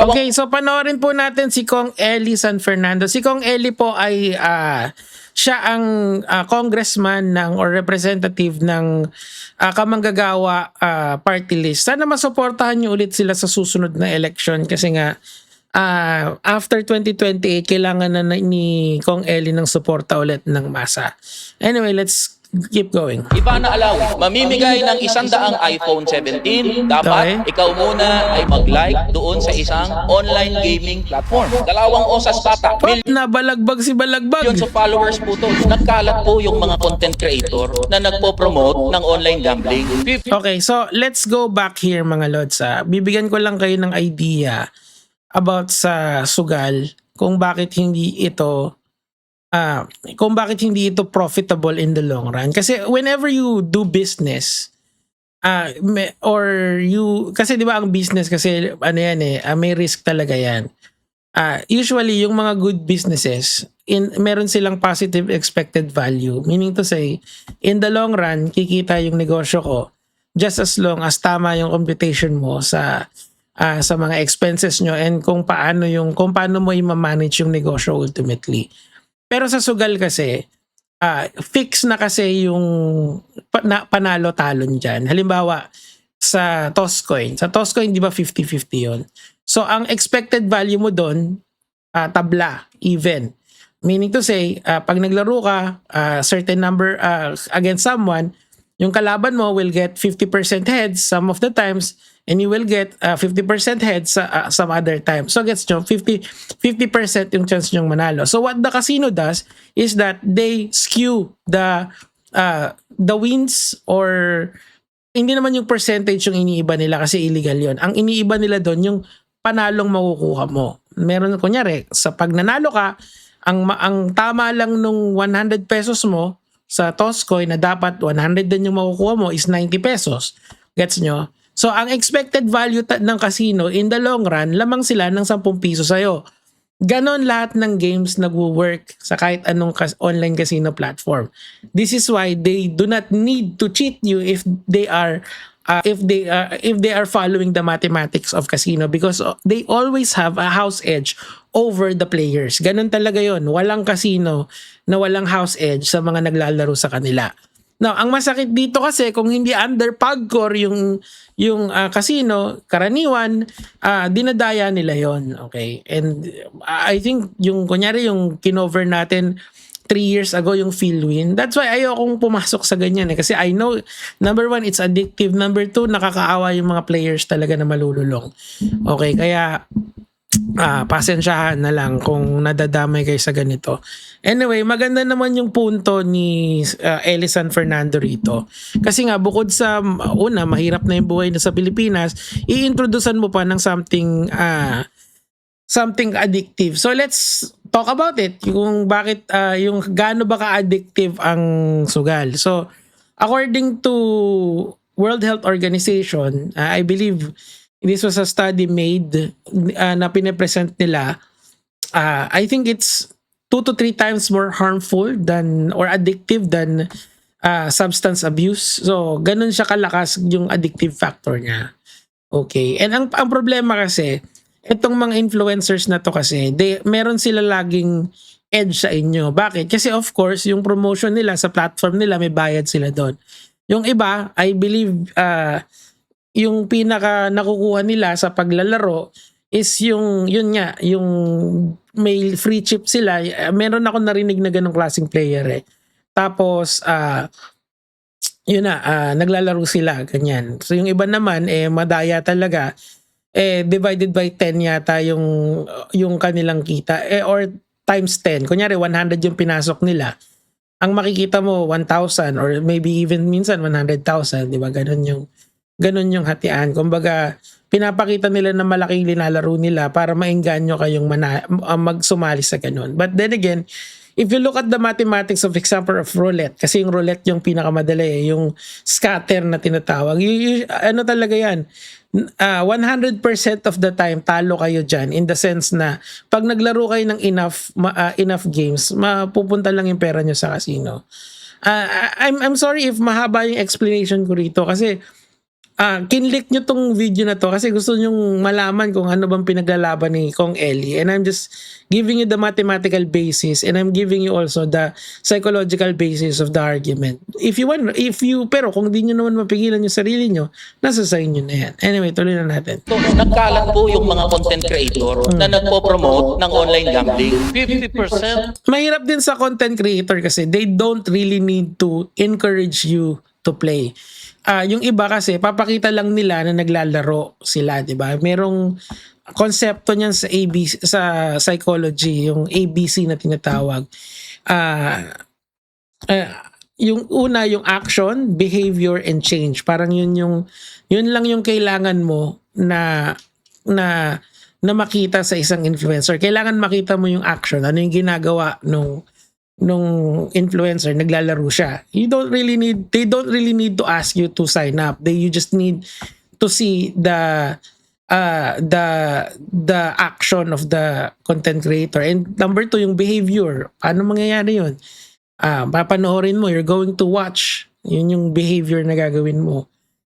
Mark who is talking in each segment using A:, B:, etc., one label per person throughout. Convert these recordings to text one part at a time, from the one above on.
A: Okay, so panoorin po natin si Kong Eli San Fernando. Si Kong Eli po ay siya ang congressman ng or representative ng Kamanggagawa party list. Sana masuportahan niyo ulit sila sa susunod na election kasi nga after 2028 kailangan na ni Kong Eli ng suporta ulit ng masa. Anyway, let's keep going.
B: Ivana Alawi, mamimigay ng 100 iPhone 17. Dapat ikaw muna ay mag-like doon sa isang online gaming platform. 2 osas bata.
A: Na balagbag si balagbag.
B: Millions of followers po to. Nagkalat po yung mga content creator na nagpo-promote ng online gambling.
A: Okay, so let's go back here mga lods. Bibigyan ko lang kayo ng idea about sa sugal kung bakit hindi ito profitable in the long run. Kasi whenever you do business kasi 'di ba ang business kasi ano yan may risk talaga yan. Usually yung mga good businesses meron silang positive expected value, meaning to say in the long run kikita yung negosyo ko just as long as tama yung computation mo sa mga expenses nyo and kung paano mo i-manage yung negosyo ultimately. Pero sa sugal kasi, fix na kasi yung panalo-talon dyan. Halimbawa, sa Toscoin. Sa Toscoin, di ba 50-50 yun? So, ang expected value mo doon, tabla, even. Meaning to say, pag naglaro ka, certain number against someone, yung kalaban mo will get 50% heads some of the times, and you will get 50% heads some other time. So gets nyo, 50% yung chance nyong manalo. So what the casino does is that they skew the wins, or hindi naman yung percentage yung iniiba nila kasi illegal yon. Ang iniiba nila doon yung panalong makukuha mo. Meron kunyari, sa pag nanalo ka, ang tama lang nung 100 pesos mo sa Toscoin na dapat 100 din yung makukuha mo is 90 pesos. Gets nyo? So, ang expected value ng casino in the long run, lamang sila ng 10 piso sa'yo. Ganon lahat ng games nagwo-work sa kahit anong online casino platform. This is why they do not need to cheat you if they are following the mathematics of casino, because they always have a house edge over the players. Ganon talaga yon. Walang casino na walang house edge sa mga naglalaro sa kanila. Now, ang masakit dito kasi kung hindi under PAGCOR yung casino, karaniwan dinadaya nila yon. Okay? And I think yung kunyari yung kinover natin 3 years ago yung Philwin. That's why ayokong pumasok sa ganyan kasi I know, number 1, it's addictive. Number 2, nakakaawa yung mga players talaga na malululong. Okay, kaya pasensyahan na lang kung nadadamay kayo sa ganito. Anyway, maganda naman yung punto ni Eli San Fernando rito. Kasi nga, bukod sa mahirap na yung buhay na sa Pilipinas, i-introducean mo pa ng something addictive. So let's talk about it. Kung bakit, yung gaano ba ka-addictive ang sugal. So, according to World Health Organization, I believe this was a study made na pinapresent nila. I think it's 2 to 3 times more harmful than or addictive than substance abuse. So, ganun siya kalakas yung addictive factor niya. Okay. And ang problema kasi, itong mga influencers na to kasi, meron sila laging edge sa inyo. Bakit? Kasi of course, yung promotion nila sa platform nila, may bayad sila doon. Yung iba, I believe, yung pinaka nakukuha nila sa paglalaro is yung may free chip sila. Meron ako narinig na ganong klaseng player Tapos naglalaro sila ganyan. So yung iba naman madaya talaga. Divided by 10 yata yung kanilang kita or times 10. Kunyari 100 yung pinasok nila. Ang makikita mo 1,000 or maybe even minsan 100,000, di ba? Ganun yung hatian. Kumbaga, pinapakita nila na malaking linalaro nila para maengganyo kayong magsumali sa ganun. But then again, if you look at the mathematics of example of roulette, kasi yung roulette yung pinakamadali, yung scatter na tinatawag, ano talaga yan? 100% of the time, talo kayo dyan in the sense na pag naglaro kayo ng enough games, mapupunta lang yung pera nyo sa casino. I'm sorry if mahaba yung explanation ko rito kasi kinlik nyo tong video na to kasi gusto nyong malaman kung ano bang pinaglalaban ni Kong Eli, and I'm just giving you the mathematical basis, and I'm giving you also the psychological basis of the argument. Pero kung di nyo naman mapigilan yung sarili nyo, nasa sa inyo na yan. Anyway, tuloy na natin.
B: So, nagkalat po yung mga content creator na nagpo-promote ng online gambling.
C: 50%.
A: Mahirap din sa content creator kasi they don't really need to encourage you to play. Yung iba kasi papakita lang nila na naglalaro sila, 'di ba? Merong konsepto niyan sa ABC, sa psychology, yung ABC na tinatawag. Yung una, yung action, behavior, and change. Parang yun lang yung kailangan mo na makita sa isang influencer. Kailangan makita mo yung action, ano yung ginagawa nung influencer, naglalaro siya. They don't really need to ask you to sign up. You just need to see the action of the content creator. And number 2, yung behavior. Paano mangyayari yun? Papanoorin mo, you're going to watch. Yun yung behavior na gagawin mo.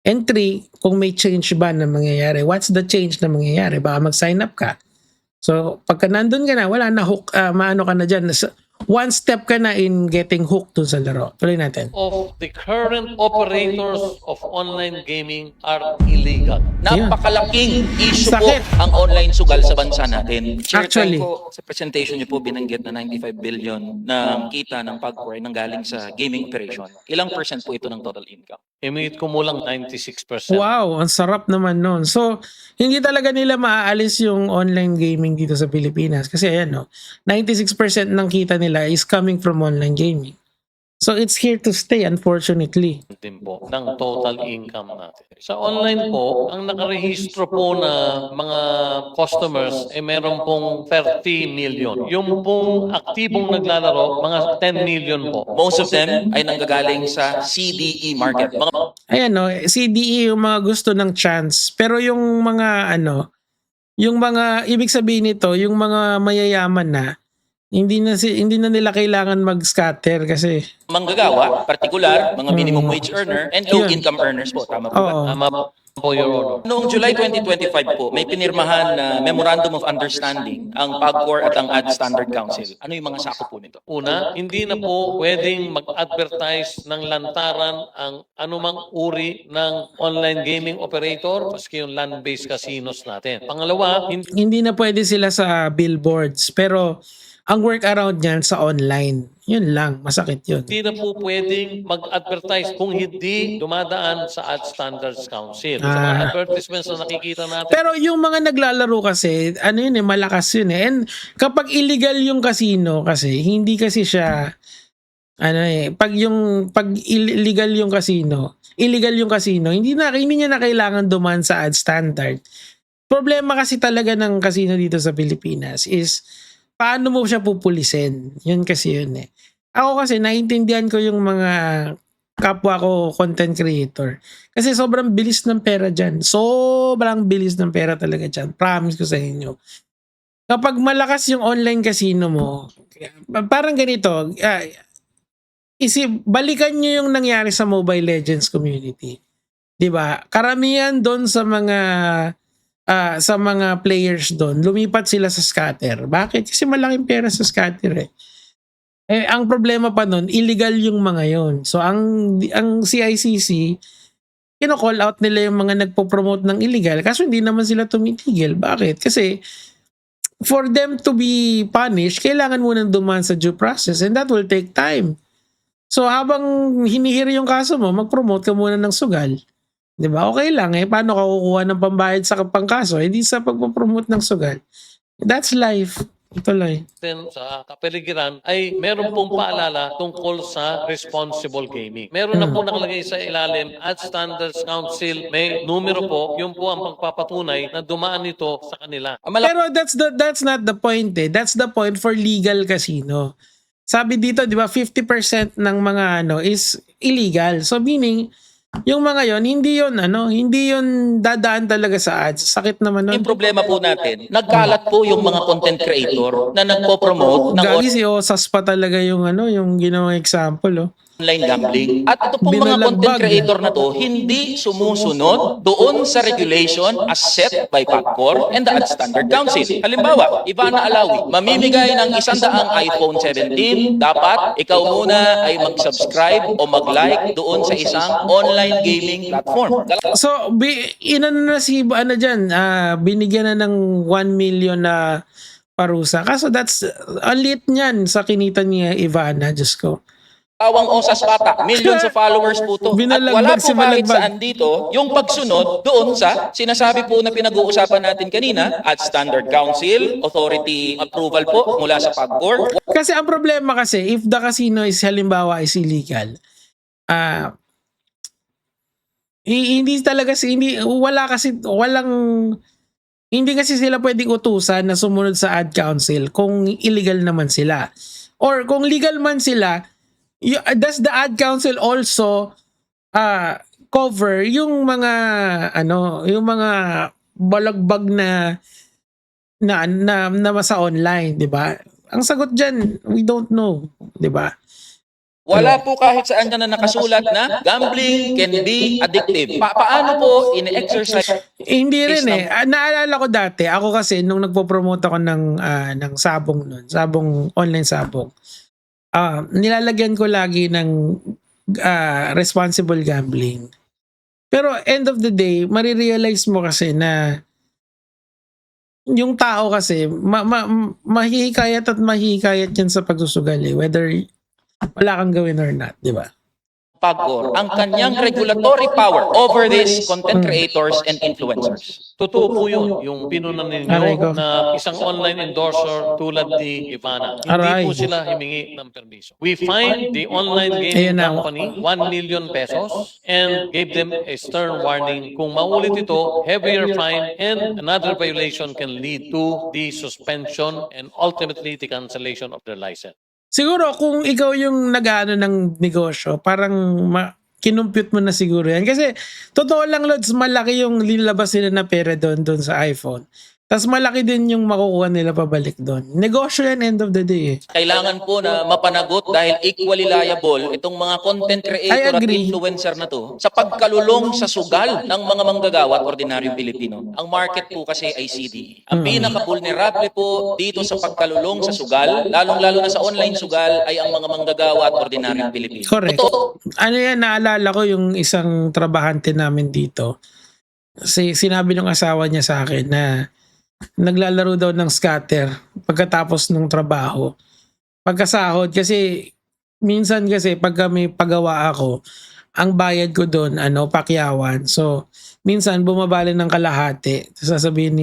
A: And 3, kung may change ba na mangyayari. What's the change na mangyayari? Baka mag-sign up ka. So, pagka nandun ka na, wala na hook, maano ka na dyan. One step ka na in getting hooked dun sa laro. Tuloy natin.
C: Of the current operators of online gaming are illegal.
B: Napakalaking issue po
A: Sakit.
B: ang online sugal sa bansa natin.
A: Actually.
B: Po, sa presentation niyo po binanggit na 95 billion ng kita ng PAGCOR nang galing sa gaming operation. Ilang percent po ito ng total income?
C: Emit kumulang 96%.
A: Wow, ang sarap naman nun. So, hindi talaga nila maaalis yung online gaming dito sa Pilipinas. Kasi ayan, no, 96% ng kita nila is coming from online gaming. So, it's here to stay, unfortunately.
C: Din po ng total income natin. Sa online po, ang nakarehistro po na mga customers ay meron pong 30 million. Yung pong aktibong naglalaro, mga 10 million po.
B: Most of them ay nanggagaling sa CDE market. Mga
A: Ayan, no, CDE yung mga gusto ng chance. Pero yung mga, ibig sabihin nito, yung mga mayayaman na, hindi na nila kailangan mag-scatter kasi
B: manggagawa, particular, mga minimum wage earner, and low
A: Yun.
B: income earners po. Tama po ba?
A: oo.
C: Tama po, Your Honor.
B: Noong July 2025 po, may pinirmahan na Memorandum of Understanding ang PAGCOR at ang Ad Standard Council. Ano yung mga sakop po nito?
C: Una, hindi na po pwedeng mag-advertise ng lantaran ang anumang uri ng online gaming operator, maski yung land-based casinos natin. Pangalawa,
A: Hindi na pwede sila sa billboards, pero ang workaround niyan sa online. Yun lang, masakit yun.
C: hindi na po pwedeng mag-advertise kung hindi dumadaan sa Ad Standards Council. Sa mga advertisements na nakikita natin,
A: Pero yung mga naglalaro kasi, malakas yun eh. And kapag illegal yung casino kasi, hindi kasi siya, pag illegal yung casino, hindi niya na kailangan dumaan sa ad standard. Problema kasi talaga ng casino dito sa Pilipinas is, paano mo siya pupulisin? Yun kasi yun eh. Ako kasi naiintindihan ko yung mga kapwa ko content creator. Kasi sobrang bilis ng pera dyan. Sobrang bilis ng pera talaga dyan. Promise ko sa inyo. Kapag malakas yung online casino mo, parang ganito, balikan nyo yung nangyari sa Mobile Legends community. 'Di ba? Karamihan doon sa mga players doon, lumipat sila sa scatter. Bakit? Kasi malaking pera sa scatter eh. Ang problema pa nun, illegal yung mga yon. So, ang CICC, kino-call out nila yung mga nagpo-promote ng illegal kaso hindi naman sila tumitigil. Bakit? Kasi, for them to be punished, kailangan munang dumaan sa due process and that will take time. So, habang hinihiri yung kaso mo, mag-promote ka muna ng sugal. Diba? Okay lang eh. Paano ka kukuha ng pambayad sa pangkaso? Hindi sa pagpapromote ng sugal. That's life. Ito lang.
C: sa kapaligiran ay meron pong paalala tungkol sa responsible gaming. Meron na po nakalagay sa ilalim at Standards Council, may numero po, yun po ang pagpapatunay na dumaan ito sa kanila.
A: Pero that's not the point eh. That's the point for legal casino. Sabi dito, di ba, 50% ng mga is illegal. So meaning, yung mga yon hindi yun dadaan talaga sa ads. Sakit naman nun.
B: Yung problema po natin, nagkalat po yung mga content creator na nagpo-promote ng
A: Gagi si Osas pa talaga yung yung ginawang example.
B: online gambling. At ito pong mga content
A: Binalagbag.
B: creator na to, hindi sumusunod doon sa regulation as set by PAGCOR and the Ad Standard Council. Halimbawa, Ivana Alawi, mamimigay ng 100 iPhone 17, dapat ikaw muna ay mag-subscribe o mag-like doon sa isang online gaming platform.
A: So, inano na si ano dyan, binigyan na ng 1 million na parusa. Kaso that's a lit niyan sa kinita niya Ivana, Diyos ko.
B: Tawang Osas Bata, millions of followers po to. At
A: Binalagbag
B: wala po
A: si
B: kahit
A: Balagbag.
B: saan dito yung pagsunod doon sa sinasabi po na pinag-uusapan natin kanina at Standard Council, authority approval po mula sa PAGCOR.
A: Kasi ang problema kasi, if the casino is halimbawa is illegal, hindi talaga hindi kasi sila pwedeng utusan na sumunod sa ad council kung illegal naman sila. Or kung legal man sila, does the ad council also cover yung mga yung mga balagbag na sa online, 'di ba? Ang sagot diyan, we don't know, 'di ba?
B: Wala po kahit saan na nakasulat na gambling can be addictive. Paano po ine-exercise?
A: Hindi rin eh. Naalala ko dati, ako kasi nung nagpo-promote ako ng sabong noon, online sabong. Nilalagyan ko lagi ng responsible gambling. Pero end of the day, marirealize mo kasi na yung tao kasi mahihikayat yan sa pagsusugal eh, whether wala kang gawin or not, di ba?
B: PAGCOR ang kanyang regulatory power over these content creators and influencers.
C: Totoo po yun, yung pinunan
A: Aray ko.
C: ninyo na isang online endorser tulad ni Ivana. Hindi
A: Aray.
C: po sila humingi ng permiso. We fined the online
A: Ayun
C: gaming
A: na.
C: company 1 million pesos and gave them a stern warning. Kung maulit ito, heavier fine and another violation can lead to the suspension and ultimately the cancellation of their license.
A: Siguro kung ikaw yung nag-ano ng negosyo, parang kinumpute mo na siguro yan. Kasi totoo lang, Lods, malaki yung linlabas nila na pera doon sa iPhone. Tapos malaki din yung makukuha nila pabalik doon. Negosyo yan end of the day eh.
B: Kailangan po na mapanagot dahil equally liable itong mga content
A: I
B: creator at
A: agree.
B: influencer na to sa pagkalulong sa sugal ng mga manggagawa at ordinaryong Pilipino. Ang market po kasi ay CDE. Ang pinaka-vulnerable po dito sa pagkalulong sa sugal, lalong-lalo na sa online sugal, ay ang mga manggagawa at ordinaryong Pilipino.
A: Correct. Ano yan, naalala ko yung isang trabahante namin dito. Sinabi ng asawa niya sa akin na naglalaro daw ng scatter pagkatapos ng trabaho. Pagkasahod, kasi minsan kasi pagka may pagawa ako, ang bayad ko doon, pakyawan. So, minsan bumabali ng kalahati. Sasabihin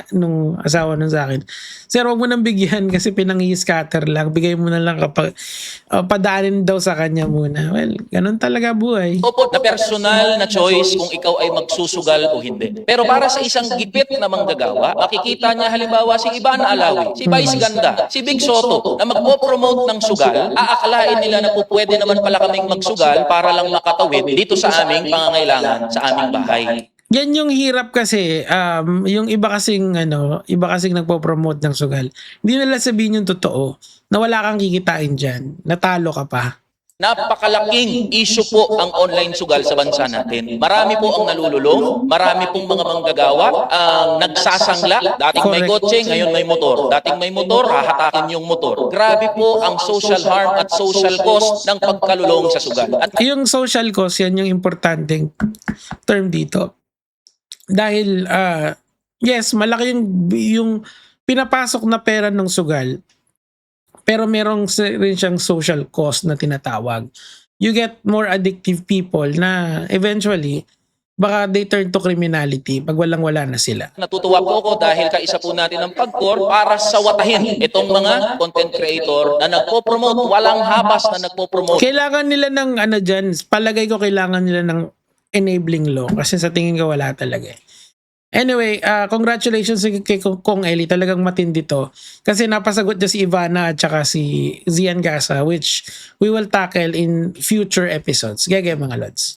A: nung asawa nun sa akin, "Sir, huwag mo nang bigyan kasi pinangi-scatter lang. Bigay mo na lang kapag padaanin daw sa kanya muna." Well, ganun talaga buhay.
B: Opo, na personal na choice kung ikaw ay magsusugal o hindi. Pero para sa isang gipit na manggagawa, makikita niya halimbawa si Ivana Alawi, si Vice Ganda, si Big Soto na magpo-promote ng sugal, aakalain nila na po pwede naman pala kaming magsugal para lang makatawid dito sa aming pangangailangan sa aming bahay.
A: Yan yung hirap kasi, yung iba kasing nagpo-promote ng sugal. Hindi nila sabihin yung totoo na wala kang kikitain dyan, natalo ka pa.
B: Napakalaking issue po ang online sugal sa bansa natin. Marami po ang nalululong, marami pong mga manggagawa ang nagsasangla. Dating may
A: Correct.
B: kotse, ngayon may motor. Dating may motor, hahatakin yung motor. Grabe po ang social harm at social cost ng pagkalulong sa sugal. At
A: Yung social cost, yan yung importanteng term dito. Dahil, yes, malaki yung pinapasok na pera ng sugal. Pero merong rin siyang social cost na tinatawag. You get more addictive people na eventually, baka they turn to criminality pag walang-wala na sila.
B: natutuwa po ako dahil kaisa po natin ang PAGCOR para sawatahin itong mga content creator na nagpo-promote, walang habas na nagpo-promote.
A: Kailangan nila ng dyan, palagay ko kailangan nila ng enabling law kasi sa tingin ko wala talaga eh. Anyway, congratulations kay Kong Eli, talagang matindi to. Kasi napasagot niya si Ivana at saka si Zian Gasa, which we will tackle in future episodes. Gaya mga lods.